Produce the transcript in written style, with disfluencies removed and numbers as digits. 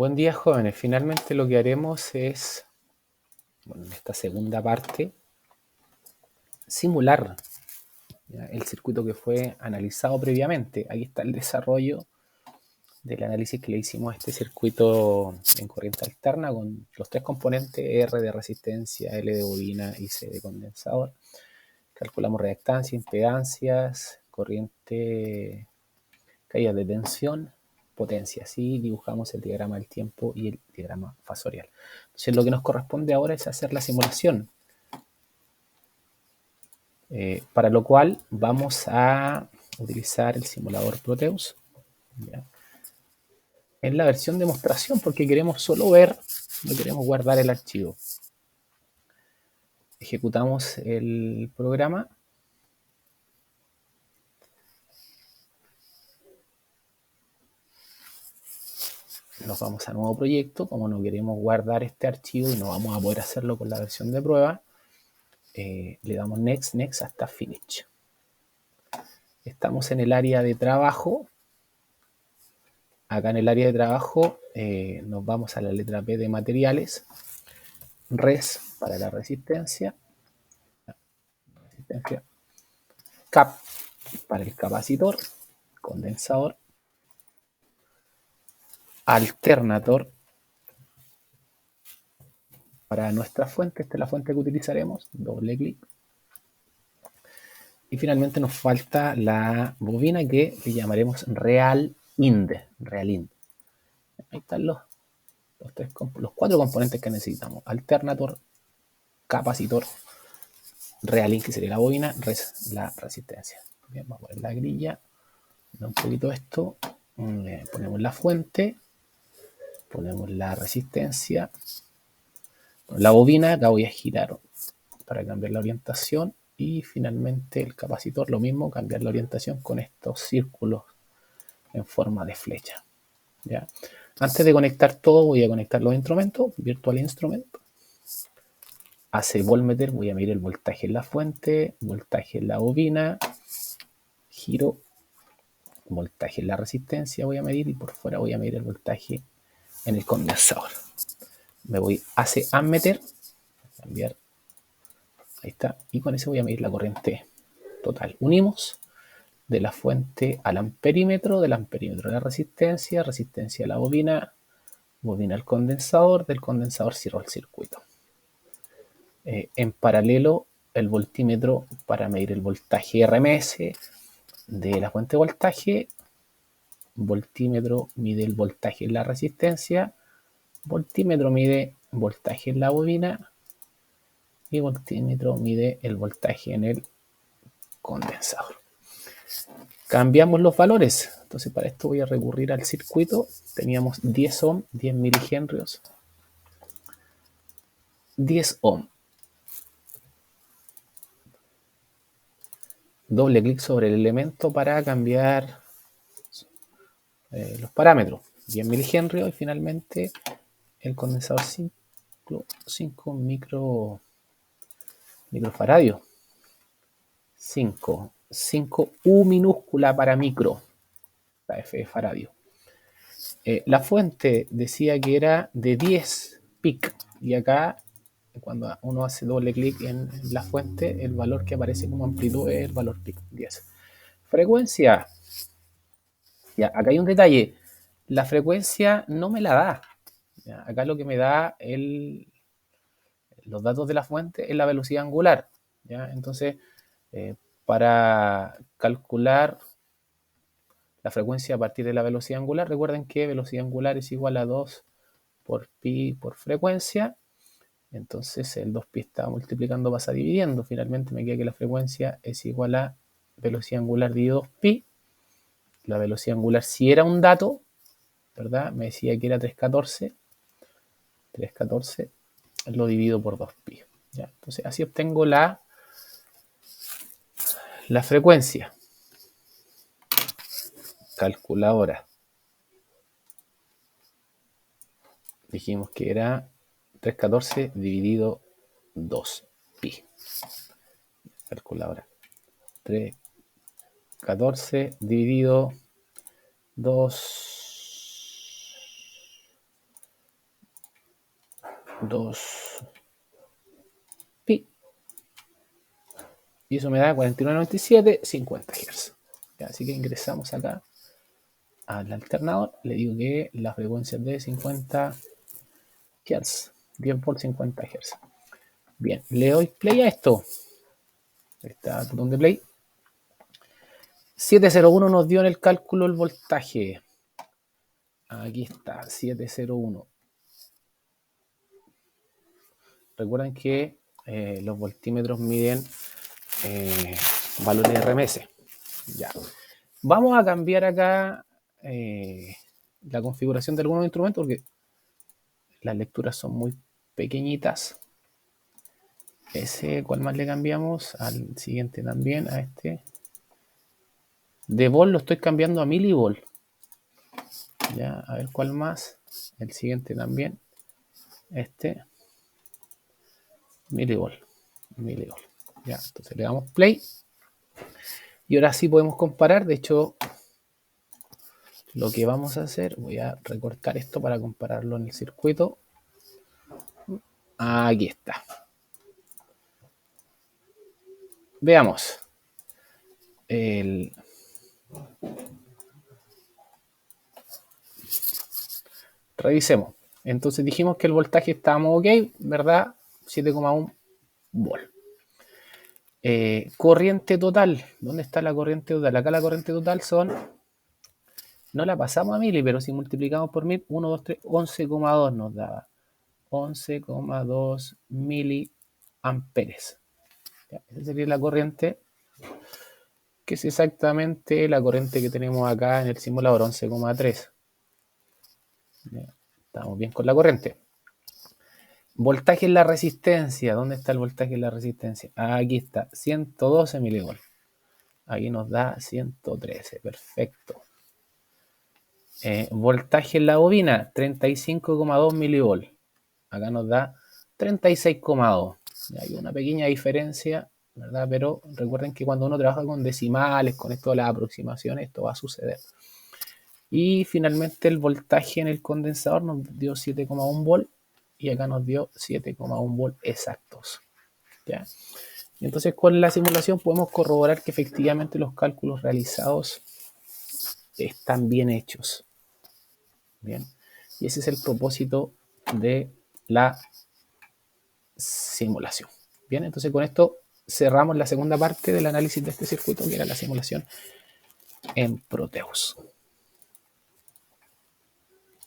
Buen día, jóvenes. Finalmente lo que haremos es, en esta segunda parte, simular el circuito que fue analizado previamente. Ahí está el desarrollo del análisis que le hicimos a este circuito en corriente alterna con los tres componentes: R de resistencia, L de bobina y C de condensador. Calculamos reactancia, impedancias, corriente, caída de tensión, potencia. Así dibujamos el diagrama del tiempo y el diagrama fasorial. Entonces lo que nos corresponde ahora es hacer la simulación, para lo cual vamos a utilizar el simulador Proteus, ¿ya? En la versión demostración, porque queremos solo ver, no queremos guardar el archivo. Ejecutamos el programa. Nos vamos a nuevo proyecto. Como no queremos guardar este archivo y no vamos a poder hacerlo con la versión de prueba, le damos next, next hasta finish. Estamos en el área de trabajo. Acá en el área de trabajo nos vamos a la letra P de materiales. Res para la resistencia. Cap para el capacitor. Condensador. Alternator para nuestra fuente. Esta es la fuente que utilizaremos. Doble clic. Y finalmente nos falta la bobina, que le llamaremos Real Ind. Ahí están los cuatro componentes que necesitamos: alternator, capacitor, Real Ind, que sería la bobina, res, la resistencia. Bien, vamos a poner la grilla, un poquito esto, ponemos la fuente, ponemos la resistencia, la bobina, la voy a girar para cambiar la orientación, y finalmente el capacitor, lo mismo, cambiar la orientación con estos círculos en forma de flecha, ¿ya? Antes de conectar todo, voy a conectar los instrumentos. Virtual Instrument, AC voltmeter, voy a medir el voltaje en la fuente, voltaje en la bobina, giro, voltaje en la resistencia voy a medir, y por fuera voy a medir el voltaje en el condensador. Me voy a AC ammeter, cambiar, ahí está, y con eso voy a medir la corriente total. Unimos de la fuente al amperímetro, del amperímetro a la resistencia, resistencia a la bobina, bobina al condensador, del condensador cierro el circuito. En paralelo, el voltímetro para medir el voltaje RMS de la fuente de voltaje. Voltímetro mide el voltaje en la resistencia, voltímetro mide voltaje en la bobina, y voltímetro mide el voltaje en el condensador. Cambiamos los valores. Entonces para esto voy a recurrir al circuito. Teníamos 10 ohm, 10 milihenrios, 10 ohm. Doble clic sobre el elemento para cambiar los parámetros. 10 milihenrios, y finalmente el condensador 5 microfaradios. 5 U minúscula para micro, la F de faradio. La fuente decía que era de 10 pic, y acá, cuando uno hace doble clic en la fuente, el valor que aparece como amplitud es el valor pic, 10. Frecuencia. Ya, acá hay un detalle. La frecuencia no me la da. Ya, acá lo que me da los datos de la fuente es la velocidad angular, ¿ya? Entonces, para calcular la frecuencia a partir de la velocidad angular, recuerden que velocidad angular es igual a 2 por pi por frecuencia. Entonces el 2pi está multiplicando, pasa dividiendo. Finalmente me queda que la frecuencia es igual a velocidad angular dividido 2pi. La velocidad angular, si era un dato, ¿verdad? Me decía que era 314. 314 lo divido por 2pi. ¿Ya? Entonces así obtengo la frecuencia. Calculadora. Dijimos que era 314 dividido 2pi. Calculadora. 314 dividido 2 2 pi. Y eso me da 49.97, 50 Hz. Así que ingresamos acá al alternador. Le digo que la frecuencia es de 50 Hz. 10 por 50 Hz. Bien, le doy play a esto. Ahí está el botón de play. 701 nos dio en el cálculo el voltaje. Aquí está, 701. Recuerden que los voltímetros miden valores RMS. Ya. Vamos a cambiar acá la configuración de algunos instrumentos porque las lecturas son muy pequeñitas. ¿Cuál más le cambiamos? Al siguiente también, a este. De volt lo estoy cambiando a milivolt. Ya, a ver cuál más. El siguiente también. Milivolt. Ya, entonces le damos play. Y ahora sí podemos comparar. De hecho, lo que vamos a hacer, voy a recortar esto para compararlo en el circuito. Aquí está. Veamos. Revisemos. Entonces dijimos que el voltaje estábamos ok, ¿verdad? 7,1 volt. Corriente total. ¿Dónde está la corriente total? Acá la corriente total son... No la pasamos a mili, pero si multiplicamos por 1000, 1, 2, 3, 11,2 nos daba. 11,2 miliamperes. Esa sería la corriente, que es exactamente la corriente que tenemos acá en el simulador, 11,3. Estamos bien con la corriente. Voltaje en la resistencia. ¿Dónde está el voltaje en la resistencia? Aquí está, 112 milivolts. Aquí nos da 113, perfecto. Voltaje en la bobina, 35,2 milivolts. Acá nos da 36,2. Hay una pequeña diferencia, ¿verdad? Pero recuerden que cuando uno trabaja con decimales, con esto de las aproximaciones, esto va a suceder. Y finalmente el voltaje en el condensador nos dio 7,1 volt y acá nos dio 7,1 volt exactos. ¿Ya? Y entonces con la simulación podemos corroborar que efectivamente los cálculos realizados están bien hechos. Bien. Y ese es el propósito de la simulación. Bien, entonces con esto cerramos la segunda parte del análisis de este circuito, que era la simulación en Proteus.